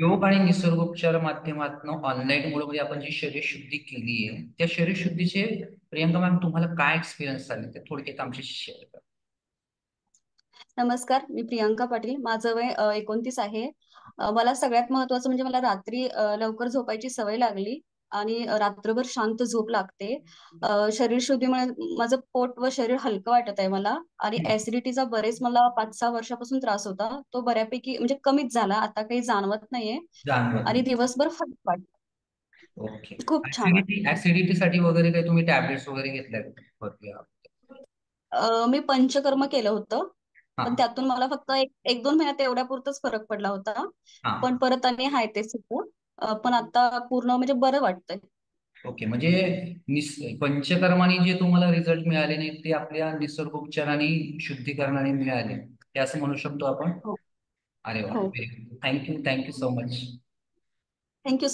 योग आणि निसर्गोपचार माध्यमातून ऑनलाईन मुळे म्हणजे आपण जी शरीर शुद्धी केली आहे त्या शरीर शुद्धीचे प्रियंका मॅम तुम्हाला काय एक्सपिरियन्स आले ते थोडक्यात आमच्याशी शेअर करा. नमस्कार, मी प्रियांका पाटील. माझं वय 29 आहे. मला सगळ्यात महत्त्वाचं म्हणजे मला रात्री लवकर झोपायची सवय लागली आणि रात्रभर शांत झोप लागते. शरीर शुद्धीमुळे माझं पोट व शरीर हलकं वाटत आहे मला. आणि ऍसिडिटीचा बरेच मला 5-6 वर्षापासून त्रास होता. तो बऱ्यापैकी म्हणजे कमीच झाला, आता काही जाणवत नाहीये. जाणवत आणि नाही. दिवसभर फरक वाटत. ओके. खूप छान वाटत. ऍसिडिटीसाठी वगैरे काही तुम्ही टॅबलेट्स वगैरे घेतल्या का? मी पंचकर्म केलं होतं. हा. पण त्यातून मला फक्त एक दोन महिन्यात एवढ्या पुरतच फरक पडला होता. पण हा. परत आणि हाय तेच होतं. पण आता पूर्ण म्हणजे बरं वाटतंय. ओके. म्हणजे पंचकर्माने जे तुम्हाला रिझल्ट मिळाले नाही ते आपल्या निसर्गोपचाराने शुद्धीकरणाने मिळाले हे असं म्हणू शकतो आपण. हो. अरे वा, हो. Very good. Thank you, thank you so much. Thank you.